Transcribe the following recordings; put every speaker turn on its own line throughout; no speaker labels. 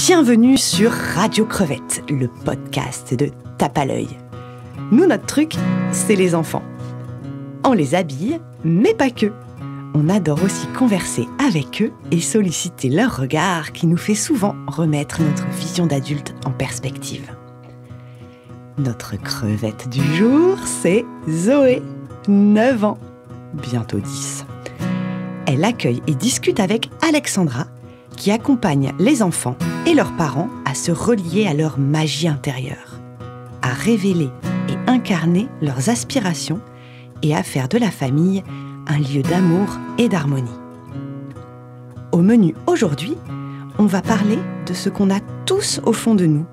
Bienvenue sur Radio Crevette, le podcast de Tape à l'œil. Nous, notre truc, c'est les enfants. On les habille, mais pas que. On adore aussi converser avec eux et solliciter leur regard qui nous fait souvent remettre notre vision d'adulte en perspective. Notre crevette du jour, c'est Zoé, 9 ans, bientôt 10. Elle accueille et discute avec Alexandra, qui accompagne les enfants et leurs parents à se relier à leur magie intérieure, à révéler et incarner leurs aspirations et à faire de la famille un lieu d'amour et d'harmonie. Au menu aujourd'hui, on va parler de ce qu'on a tous au fond de nous,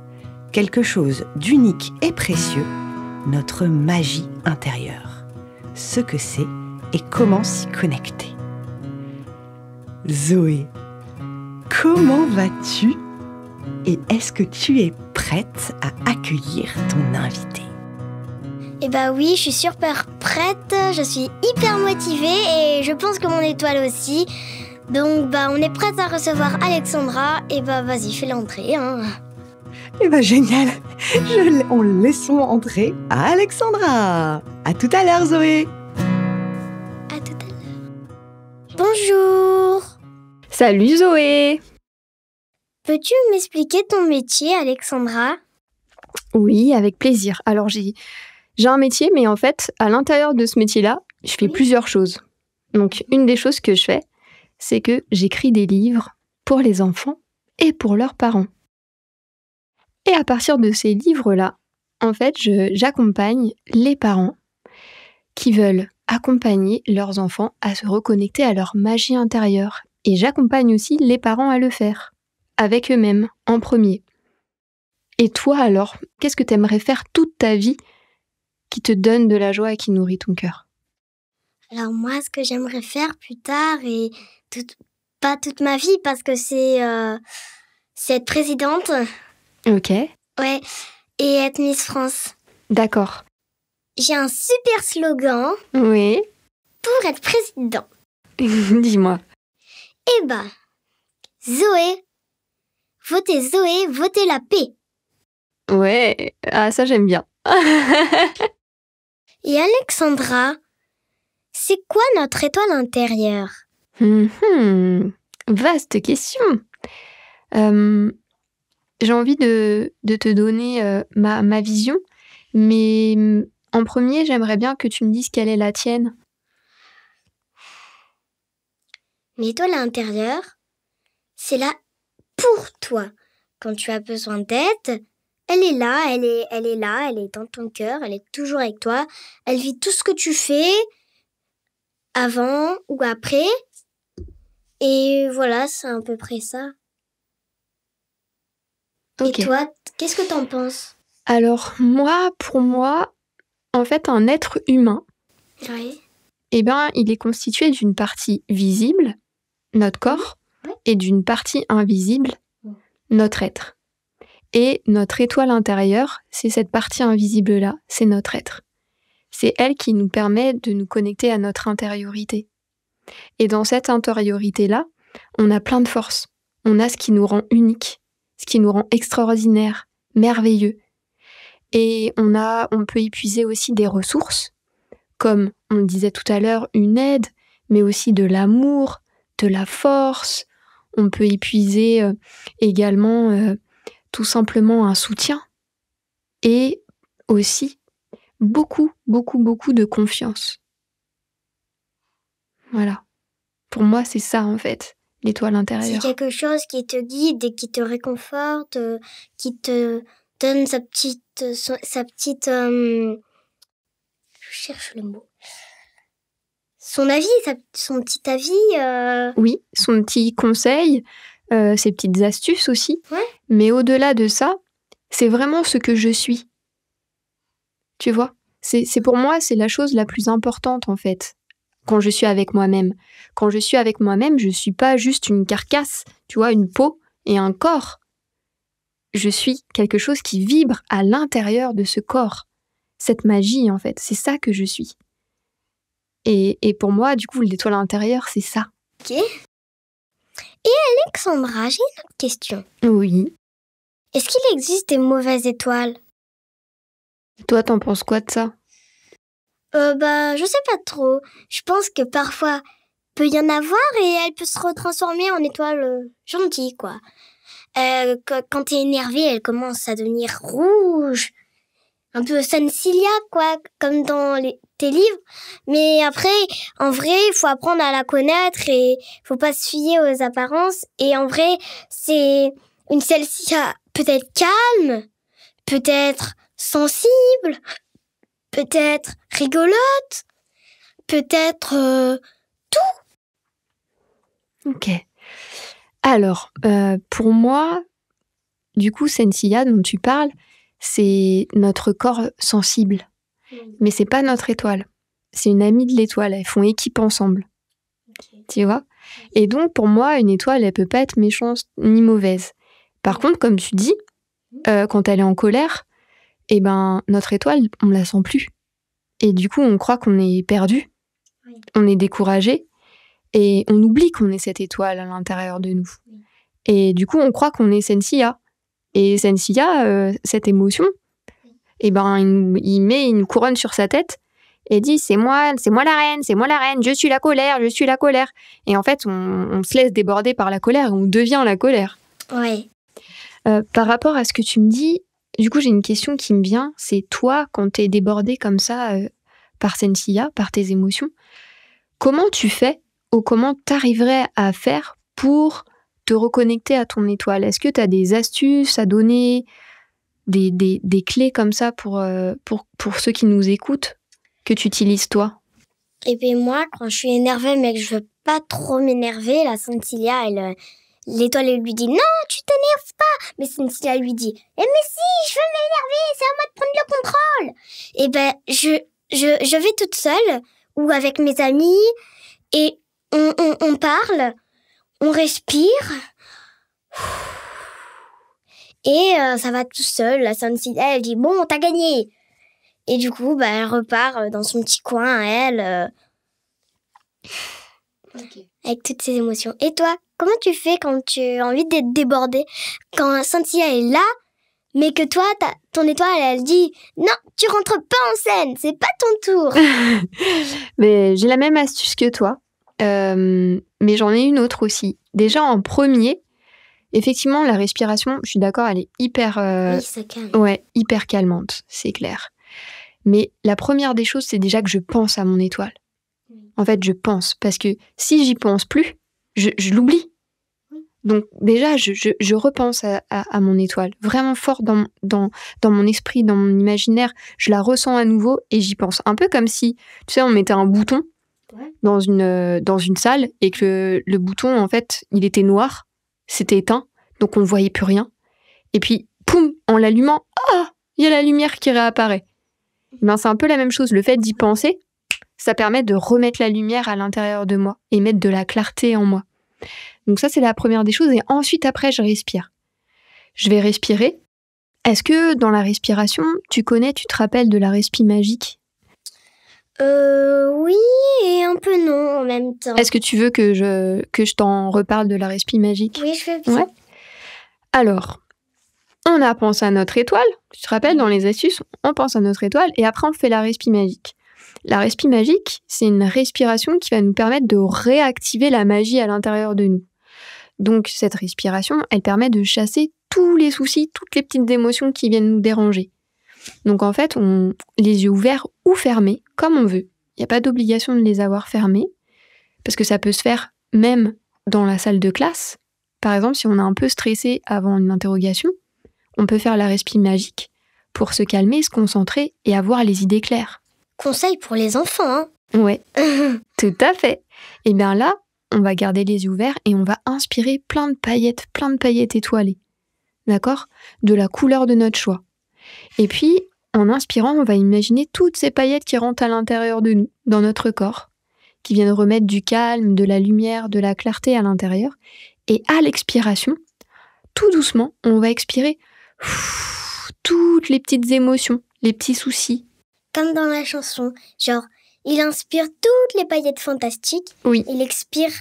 quelque chose d'unique et précieux, notre magie intérieure, ce que c'est et comment s'y connecter. Zoé, comment vas-tu ? Et est-ce que tu es prête à accueillir ton invité ?
Eh bah oui, je suis super prête, je suis hyper motivée et je pense que mon étoile aussi. Donc on est prête à recevoir Alexandra et vas-y, fais l'entrée.
Eh bah génial, laissons entrer Alexandra. À tout à l'heure Zoé.
À tout à l'heure. Bonjour.
Salut Zoé.
Peux-tu m'expliquer ton métier, Alexandra ?
Oui, avec plaisir. Alors j'ai un métier, mais en fait, à l'intérieur de ce métier-là, je fais plusieurs choses. Donc une des choses que je fais, c'est que j'écris des livres pour les enfants et pour leurs parents. Et à partir de ces livres-là, en fait, j'accompagne les parents qui veulent accompagner leurs enfants à se reconnecter à leur magie intérieure. Et j'accompagne aussi les parents à le faire, avec eux-mêmes, en premier. Et toi alors, qu'est-ce que tu aimerais faire toute ta vie qui te donne de la joie et qui nourrit ton cœur ?
Alors moi, ce que j'aimerais faire plus tard, et pas toute ma vie, parce que c'est être présidente.
Ok.
Ouais, et être Miss France.
D'accord.
J'ai un super slogan.
Oui.
Pour être président.
Dis-moi.
Eh Zoé, votez la paix.
Ouais, ça j'aime bien.
Et Alexandra, c'est quoi notre étoile intérieure ?
Vaste question. J'ai envie de te donner ma vision, mais en premier, j'aimerais bien que tu me dises quelle est la tienne.
L'étoile intérieure, c'est là pour toi. Quand tu as besoin d'aide, elle est là, elle est dans ton cœur, elle est toujours avec toi. Elle vit tout ce que tu fais, avant ou après. Et voilà, c'est à peu près ça. Okay. Et toi, qu'est-ce que t'en penses ?
Alors, pour moi, en fait, un être humain,
oui.
Il est constitué d'une partie visible, notre corps, et d'une partie invisible, notre être. Et notre étoile intérieure, c'est cette partie invisible-là, c'est notre être. C'est elle qui nous permet de nous connecter à notre intériorité. Et dans cette intériorité-là, on a plein de forces. On a ce qui nous rend unique, ce qui nous rend extraordinaire, merveilleux. Et on peut épuiser aussi des ressources, comme on le disait tout à l'heure, une aide, mais aussi de l'amour, de la force. On peut épuiser également tout simplement un soutien et aussi beaucoup de confiance. Voilà. Pour moi, c'est ça en fait, l'étoile intérieure.
C'est quelque chose qui te guide et qui te réconforte, qui te donne sa petite je cherche le mot. Son avis, son petit avis.
Oui, son petit conseil, ses petites astuces aussi.
Ouais.
Mais au-delà de ça, c'est vraiment ce que je suis. Tu vois ? C'est pour moi, c'est la chose la plus importante en fait, quand je suis avec moi-même. Quand je suis avec moi-même, je suis pas juste une carcasse, tu vois, une peau et un corps. Je suis quelque chose qui vibre à l'intérieur de ce corps. Cette magie en fait, c'est ça que je suis. Et pour moi, du coup, l'étoile intérieure, c'est ça.
Ok. Et Alexandra, j'ai une autre question.
Oui.
Est-ce qu'il existe des mauvaises étoiles?
Toi, t'en penses quoi de ça?
Je sais pas trop. Je pense que parfois, peut y en avoir et elle peut se retransformer en étoile gentille, quoi. Quand t'es énervé, elle commence à devenir rouge. Un peu Sansilla, quoi, comme dans tes livres. Mais après, en vrai, il faut apprendre à la connaître et faut pas se fier aux apparences. Et en vrai, c'est une Sansilla peut-être calme, peut-être sensible, peut-être rigolote, peut-être
Ok. Alors, pour moi, du coup, Sensilla dont tu parles, c'est notre corps sensible. Mais c'est pas notre étoile. C'est une amie de l'étoile. Elles font équipe ensemble. Okay. Tu vois? Et donc, pour moi, une étoile, elle peut pas être méchante ni mauvaise. Par contre, comme tu dis, quand elle est en colère, eh ben, notre étoile, on la sent plus. Et du coup, on croit qu'on est perdu. Oui. On est découragé. Et on oublie qu'on est cette étoile à l'intérieur de nous. Oui. Et du coup, on croit qu'on est Sensilla. Et Sensilla, cette émotion, eh ben, il met une couronne sur sa tête et dit c'est moi la reine, je suis la colère. Et en fait, on se laisse déborder par la colère et on devient la colère.
Ouais.
Par rapport à ce que tu me dis, du coup, j'ai une question qui me vient. C'est toi, quand t'es débordé comme ça par Sensilla, par tes émotions, comment tu fais ou comment t'arriverais à faire pour te reconnecter à ton étoile? Est-ce que tu as des astuces à donner, des clés comme ça pour ceux qui nous écoutent, que tu utilises toi?
Et puis moi, quand je suis énervée mais que je veux pas trop m'énerver, la Sensilla, l'étoile, elle lui dit « Non, tu t'énerves pas !» Mais Sensilla lui dit « Eh mais si, je veux m'énerver, c'est à moi de prendre le contrôle !» Et ben, je vais toute seule ou avec mes amis et on parle, on respire et ça va tout seul. La Sensilla, elle dit « Bon, t'as gagné !» Et du coup, elle repart dans son petit coin, elle, avec toutes ses émotions. Et toi, comment tu fais quand tu as envie d'être débordée? Quand Sensilla est là, mais que toi, ton étoile, elle dit « Non, tu rentres pas en scène, c'est pas ton tour !»
Mais j'ai la même astuce que toi, mais j'en ai une autre aussi. Déjà, en premier, effectivement, la respiration, je suis d'accord, elle est hyper...
Oui, ça calme.
Ouais, hyper calmante, c'est clair. Mais la première des choses, c'est déjà que je pense à mon étoile. En fait, je pense, parce que si j'y pense plus, je l'oublie. Donc déjà, je repense à mon étoile, vraiment fort dans mon esprit, dans mon imaginaire. Je la ressens à nouveau et j'y pense. Un peu comme si, tu sais, on mettait un bouton dans une salle et que le bouton, en fait, il était noir, c'était éteint, donc on ne voyait plus rien. Et puis, poum, en l'allumant, il y a la lumière qui réapparaît. Ben, c'est un peu la même chose. Le fait d'y penser, ça permet de remettre la lumière à l'intérieur de moi et mettre de la clarté en moi. Donc ça, c'est la première des choses. Et ensuite, après, je respire. Je vais respirer. Est-ce que dans la respiration, tu te rappelles de la respi magique?
Oui et un peu non en même temps.
Est-ce que tu veux que je t'en reparle de la respi magique?
Oui, je veux bien.
Ouais. Alors, on a pensé à notre étoile. Tu te rappelles, dans les astuces, on pense à notre étoile et après, on fait la respi magique. La respi magique, c'est une respiration qui va nous permettre de réactiver la magie à l'intérieur de nous. Donc, cette respiration, elle permet de chasser tous les soucis, toutes les petites émotions qui viennent nous déranger. Donc, en fait, les yeux ouverts ou fermés, comme on veut. Il n'y a pas d'obligation de les avoir fermés, parce que ça peut se faire même dans la salle de classe. Par exemple, si on est un peu stressé avant une interrogation, on peut faire la respi magique pour se calmer, se concentrer et avoir les idées claires.
Conseil pour les enfants, hein?
Ouais, tout à fait. Et bien là, on va garder les yeux ouverts et on va inspirer plein de paillettes étoilées. D'accord? De la couleur de notre choix. Et puis, en inspirant, on va imaginer toutes ces paillettes qui rentrent à l'intérieur de nous, dans notre corps, qui viennent remettre du calme, de la lumière, de la clarté à l'intérieur. Et à l'expiration, tout doucement, on va expirer toutes les petites émotions, les petits soucis.
Comme dans la chanson, genre, il inspire toutes les paillettes fantastiques.
Oui.
Il expire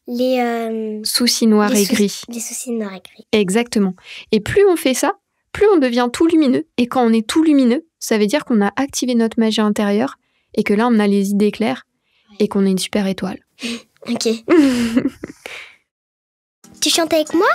les
soucis noirs et gris.
Les soucis noirs et gris.
Exactement. Et plus on fait ça, plus on devient tout lumineux. Et quand on est tout lumineux, ça veut dire qu'on a activé notre magie intérieure et que là, on a les idées claires et qu'on est une super étoile.
Ok. Tu chantes avec moi?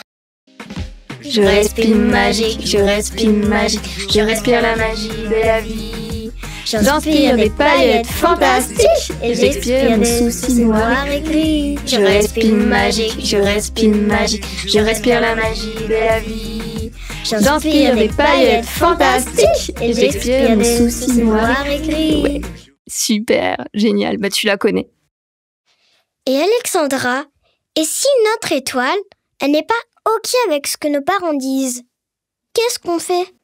Je respire magique, je respire magique, je respire la magie de la vie. J'inspire des paillettes fantastiques et j'expire mes soucis noirs et gris. Je respire magique, je respire magique, je respire la magie de la vie. J'inspire des paillettes fantastiques et j'expire mes soucis noirs et gris.
Ouais. Super, génial, bah tu la connais.
Et Alexandra, et si notre étoile, elle n'est pas OK avec ce que nos parents disent, qu'est-ce qu'on fait?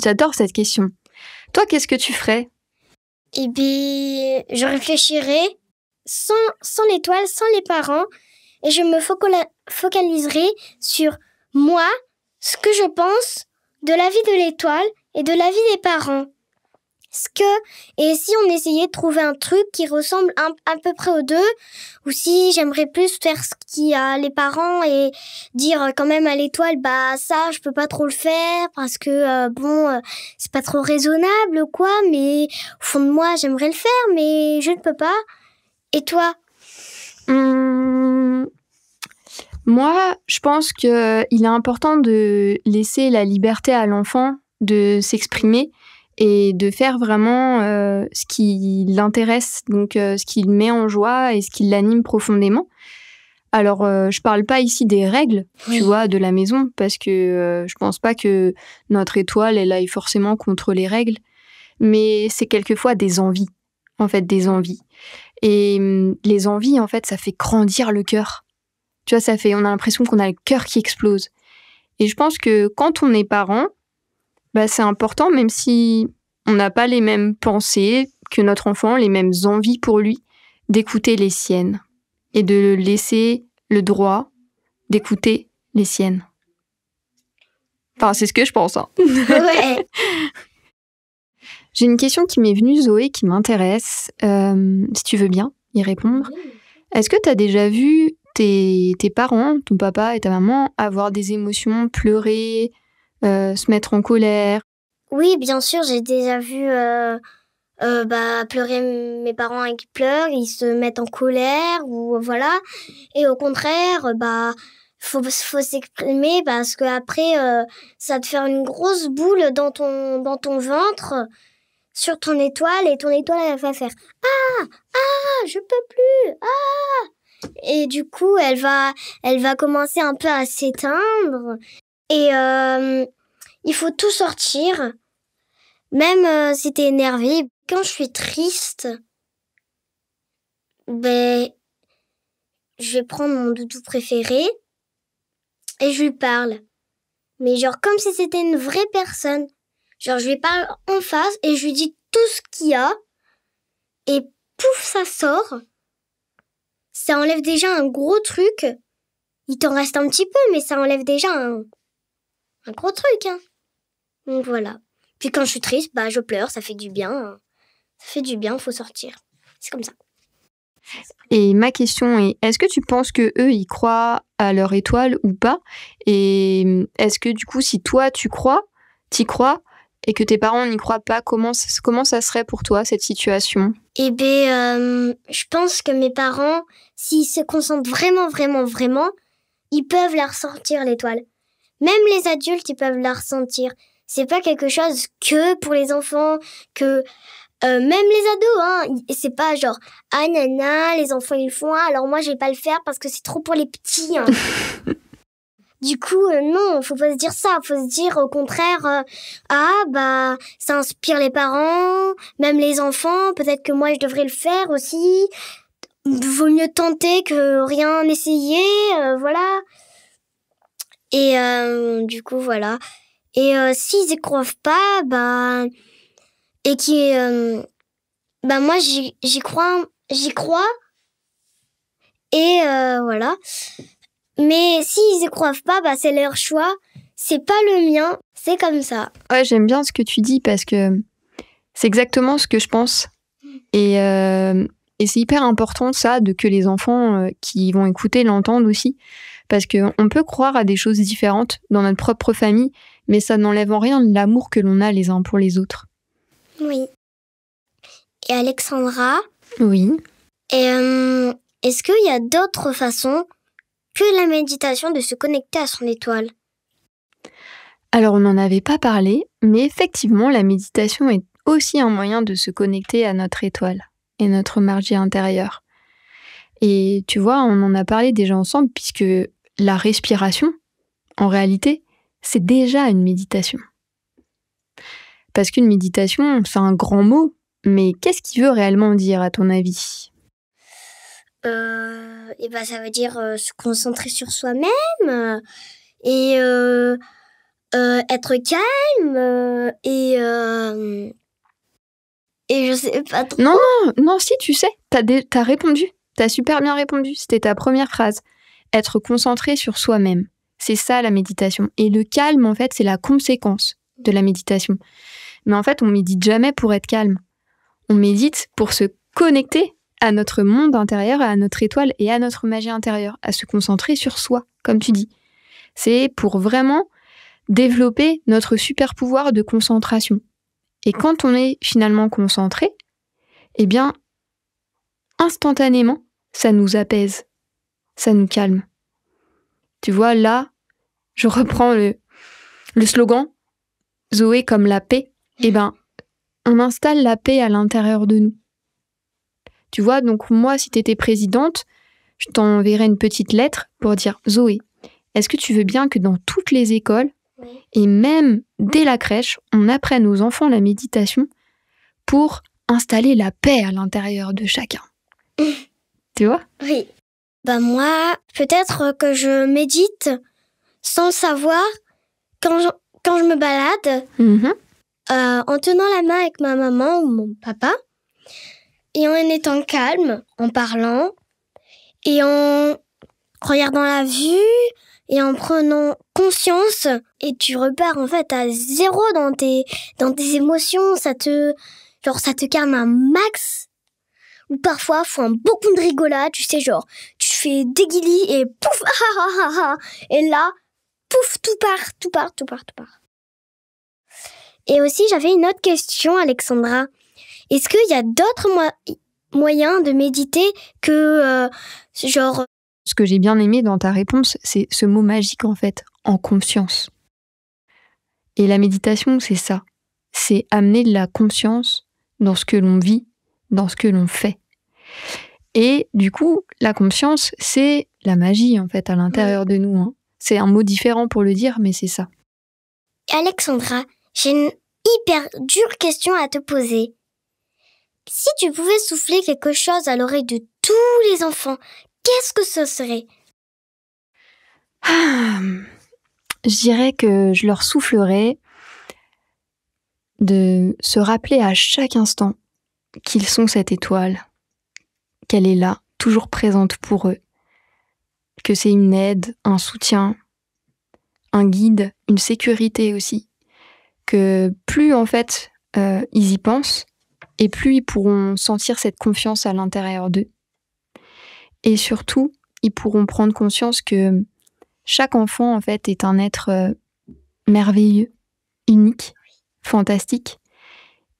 J'adore cette question. Toi, qu'est-ce que tu ferais?
Eh bien, je réfléchirais sans l'étoile, sans les parents, et je me focaliserai sur moi, ce que je pense de la vie de l'étoile et de la vie des parents. Et si on essayait de trouver un truc qui ressemble à peu près aux deux, ou si j'aimerais plus faire ce qu'il y a les parents et dire quand même à l'étoile, bah ça je peux pas trop le faire parce que c'est pas trop raisonnable quoi, mais au fond de moi j'aimerais le faire mais je ne peux pas. Et toi?
Moi, je pense qu'il est important de laisser la liberté à l'enfant de s'exprimer et de faire vraiment ce qui l'intéresse, donc ce qui le met en joie et ce qui l'anime profondément. Alors, je parle pas ici des règles, tu vois, de la maison, parce que je pense pas que notre étoile, elle aille forcément contre les règles, mais c'est quelquefois des envies, en fait, des envies. Et les envies, en fait, ça fait grandir le cœur. Tu vois, on a l'impression qu'on a le cœur qui explose. Et je pense que quand on est parent, bah, c'est important, même si on n'a pas les mêmes pensées que notre enfant, les mêmes envies pour lui, d'écouter les siennes et de laisser le droit d'écouter les siennes. Enfin, c'est ce que je pense. Hein.
Ouais.
J'ai une question qui m'est venue, Zoé, qui m'intéresse. Si tu veux bien y répondre. Est-ce que tu as déjà vu tes parents, ton papa et ta maman, avoir des émotions, pleurer, se mettre en colère?
Oui, bien sûr, j'ai déjà vu pleurer mes parents qui pleurent, ils se mettent en colère ou voilà. Et au contraire, faut s'exprimer parce que après ça va te faire une grosse boule dans ton ventre sur ton étoile et ton étoile elle va faire je peux plus et du coup elle va commencer un peu à s'éteindre et il faut tout sortir, même si t'es énervé. Quand je suis triste, je vais prendre mon doudou préféré et je lui parle. Mais genre comme si c'était une vraie personne. Genre je lui parle en face et je lui dis tout ce qu'il y a. Et pouf, ça sort. Ça enlève déjà un gros truc. Il t'en reste un petit peu, mais ça enlève déjà un gros truc. Hein. Donc voilà. Puis quand je suis triste, je pleure, ça fait du bien. Ça fait du bien, faut sortir. C'est comme ça.
Et ma question est, est-ce que tu penses que eux ils croient à leur étoile ou pas? Et est-ce que du coup, si toi t'y crois, et que tes parents n'y croient pas, comment ça serait pour toi cette situation?
Je pense que mes parents, s'ils se concentrent vraiment, vraiment, vraiment, ils peuvent la ressentir l'étoile. Même les adultes, ils peuvent la ressentir. C'est pas quelque chose que pour les enfants, que même les ados, hein. C'est pas genre nana, les enfants ils le font, alors moi je vais pas le faire parce que c'est trop pour les petits. Hein. Du coup, non, faut pas se dire ça. Faut se dire au contraire, ça inspire les parents, même les enfants. Peut-être que moi je devrais le faire aussi. Vaut mieux tenter que rien essayer, voilà. Et du coup, voilà. Et s'ils y croient pas, et qui moi j'y crois. Et voilà. Mais s'ils y croient pas, c'est leur choix. C'est pas le mien. C'est comme ça.
Ouais, j'aime bien ce que tu dis parce que c'est exactement ce que je pense. Et c'est hyper important ça, que les enfants qui vont écouter l'entendent aussi. Parce qu'on peut croire à des choses différentes dans notre propre famille, mais ça n'enlève en rien l'amour que l'on a les uns pour les autres.
Oui. Et Alexandra?
Oui.
Et est-ce qu'il y a d'autres façons que la méditation de se connecter à son étoile?
Alors, on n'en avait pas parlé, mais effectivement, la méditation est aussi un moyen de se connecter à notre étoile et notre magie intérieure. Et tu vois, on en a parlé déjà ensemble, puisque la respiration, en réalité, c'est déjà une méditation. Parce qu'une méditation, c'est un grand mot, mais qu'est-ce qu'il veut réellement dire, à ton avis?
Et ben ça veut dire se concentrer sur soi-même et être calme et je sais pas trop.
Non, si, tu sais, t'as répondu. T'as super bien répondu. C'était ta première phrase. Être concentré sur soi-même. C'est ça la méditation. Et le calme, en fait, c'est la conséquence de la méditation. Mais en fait, on médite jamais pour être calme. On médite pour se connecter à notre monde intérieur, à notre étoile et à notre magie intérieure, à se concentrer sur soi, comme tu dis. C'est pour vraiment développer notre super pouvoir de concentration. Et quand on est finalement concentré, eh bien, instantanément, ça nous apaise, ça nous calme. Tu vois, là, je reprends le slogan « Zoé comme la paix ». Eh bien, on installe la paix à l'intérieur de nous. Tu vois, donc moi, si tu étais présidente, je t'enverrais une petite lettre pour dire « Zoé, est-ce que tu veux bien que dans toutes les écoles, et même dès la crèche, on apprenne aux enfants la méditation pour installer la paix à l'intérieur de chacun ?» Tu vois?
Oui. Bah moi, peut-être que je médite sans le savoir quand je me balade, en tenant la main avec ma maman ou mon papa, et en étant calme, en parlant, et en regardant la vue, et en prenant conscience, et tu repars en fait à zéro dans tes émotions, ça te calme un max. Ou parfois, faut un bon coup de rigolade, tu sais, genre, tu fais des guilis et pouf, et là, pouf, tout part. Et aussi, j'avais une autre question, Alexandra. Est-ce qu'il y a d'autres moyens de méditer que, genre...
Ce que j'ai bien aimé dans ta réponse, c'est ce mot magique, en fait, en conscience. Et la méditation, c'est ça. C'est amener de la conscience dans ce que l'on vit, dans ce que l'on fait. Et du coup, la conscience, c'est la magie, en fait, à l'intérieur de nous. Hein. C'est un mot différent pour le dire, mais c'est ça.
Alexandra, j'ai une hyper dure question à te poser. Si tu pouvais souffler quelque chose à l'oreille de tous les enfants, qu'est-ce que ce serait?
Je dirais que je leur soufflerais de se rappeler à chaque instant qu'ils sont cette étoile, qu'elle est là, toujours présente pour eux, que c'est une aide, un soutien, un guide, une sécurité aussi, que plus en fait ils y pensent, et plus ils pourront sentir cette confiance à l'intérieur d'eux. Et surtout, ils pourront prendre conscience que chaque enfant en fait est un être merveilleux, unique, fantastique,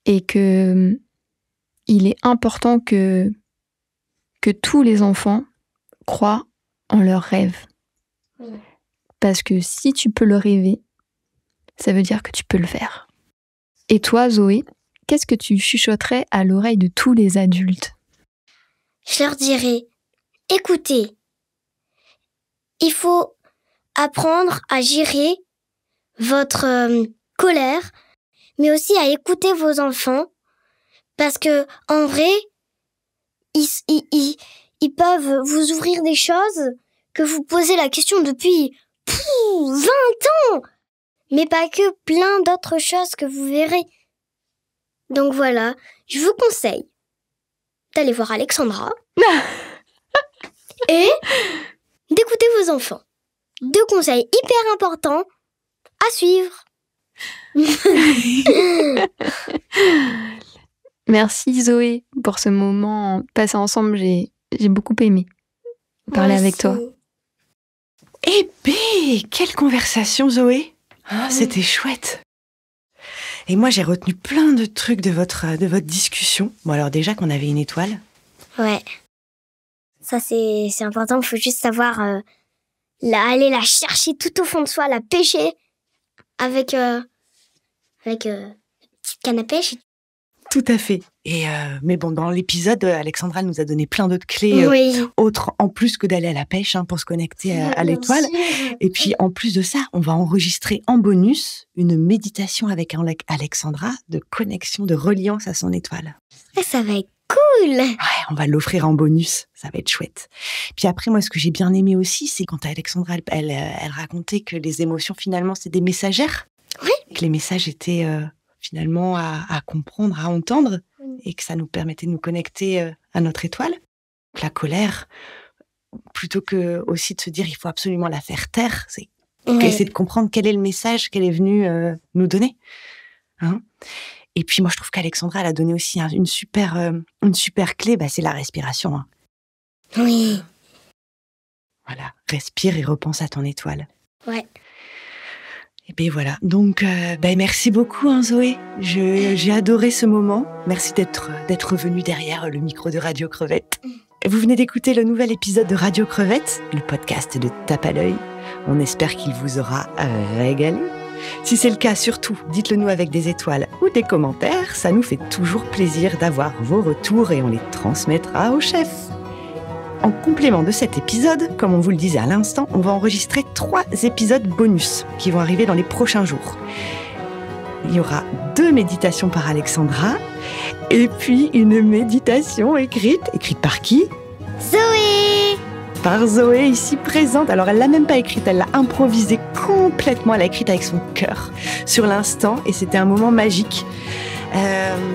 et que il est important que tous les enfants croient en leurs rêves. Parce que si tu peux le rêver, ça veut dire que tu peux le faire. Et toi, Zoé, qu'est-ce que tu chuchoterais à l'oreille de tous les adultes?
Je leur dirais, écoutez, il faut apprendre à gérer votre colère, mais aussi à écouter vos enfants, parce que en vrai, ils peuvent vous ouvrir des choses que vous posez la question depuis 20 ans, mais pas que, plein d'autres choses que vous verrez. Donc voilà, je vous conseille d'aller voir Alexandra et d'écouter vos enfants. 2 conseils hyper importants à suivre.
Merci Zoé pour ce moment passé ensemble, j'ai beaucoup aimé parler avec toi.
Eh bien, quelle conversation Zoé! Ah, c'était chouette. Et moi, j'ai retenu plein de trucs de votre discussion. Bon, alors déjà qu'on avait une étoile.
Ouais. Ça, c'est important. Il faut juste savoir aller la chercher tout au fond de soi, la pêcher avec une petite canne à pêche.
Tout à fait. Et mais bon, dans l'épisode, Alexandra nous a donné plein d'autres clés autres, en plus que d'aller à la pêche, pour se connecter à l'étoile. Et puis, en plus de ça, on va enregistrer en bonus une méditation avec Alexandra de connexion, de reliance à son étoile.
Et ça va être cool.
Ouais, on va l'offrir en bonus. Ça va être chouette. Puis après, moi, ce que j'ai bien aimé aussi, c'est quand Alexandra, elle racontait que les émotions, finalement, c'est des messagères.
Oui.
Que les messages étaient finalement à comprendre, à entendre, et que ça nous permettait de nous connecter à notre étoile. La colère, plutôt que aussi de se dire il faut absolument la faire taire, c'est essayer de comprendre quel est le message qu'elle est venue nous donner. Et puis moi je trouve qu'Alexandra elle a donné aussi une super clé, c'est la respiration.
Oui.
Voilà, respire et repense à ton étoile.
Ouais.
Et bien voilà, donc merci beaucoup Zoé, j'ai adoré ce moment, merci d'être venue derrière le micro de Radio Crevette. Vous venez d'écouter le nouvel épisode de Radio Crevette, le podcast de Tape à l'œil. On espère qu'il vous aura régalé. Si c'est le cas, surtout, dites-le nous avec des étoiles ou des commentaires, ça nous fait toujours plaisir d'avoir vos retours et on les transmettra au chef. En complément de cet épisode, comme on vous le disait à l'instant, on va enregistrer 3 épisodes bonus qui vont arriver dans les prochains jours. Il y aura 2 méditations par Alexandra et puis une méditation écrite par qui ?
Zoé !
Par Zoé, ici présente. Alors, elle l'a même pas écrite, elle l'a improvisée complètement. Elle l'a écrite avec son cœur sur l'instant et c'était un moment magique.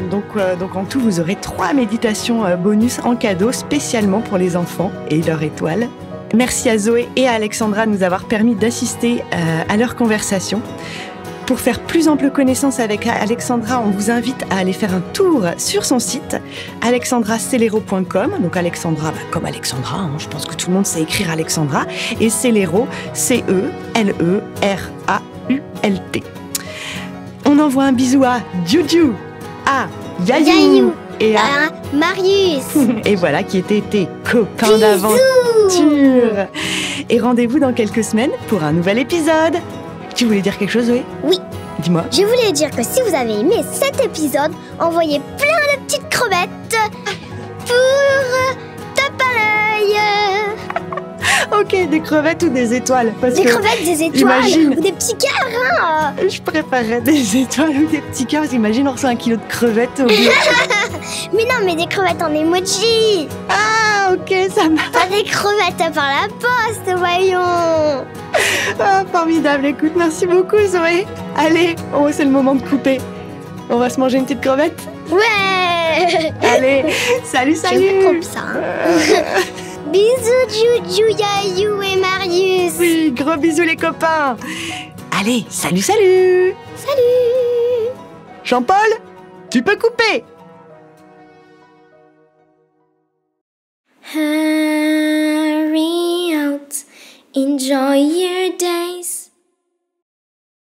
Donc en tout, vous aurez 3 méditations bonus en cadeau spécialement pour les enfants et leur étoile. Merci à Zoé et à Alexandra de nous avoir permis d'assister à leur conversation. Pour faire plus ample connaissance avec Alexandra, on vous invite à aller faire un tour sur son site alexandracelero.com. Donc Alexandra, comme Alexandra, je pense que tout le monde sait écrire Alexandra. Et Celero, C-E-L-E-R-A-U-L-T. On envoie un bisou à Juju, à Yayou et à
Marius.
Et voilà, qui étaient tes copains d'aventure. Et rendez-vous dans quelques semaines pour un nouvel épisode. Tu voulais dire quelque chose, Zoé ?
Oui.
Dis-moi.
Je voulais dire que si vous avez aimé cet épisode, envoyez plein de petites crevettes pour Tape à l'œil.
Ok, des crevettes ou des étoiles
des crevettes, des étoiles ou des petits cœurs.
Je préférerais des étoiles ou des petits cœurs. Imagine, on reçoit 1 kilo de crevettes au bio.
Mais non, mais des crevettes en emoji.
Ah, ok, ça marche.
Pas des crevettes par la poste, voyons.
Ah, formidable. Écoute, merci beaucoup, Zoé. Allez, c'est le moment de couper. On va se manger une petite crevette ?
Ouais.
Allez, salut.
Je comme ça. Bisous, Juju, Yayou et Marius.
Oui, gros bisous les copains. Allez, salut.
Salut.
Jean-Paul, tu peux couper.
Hurry out, enjoy your day.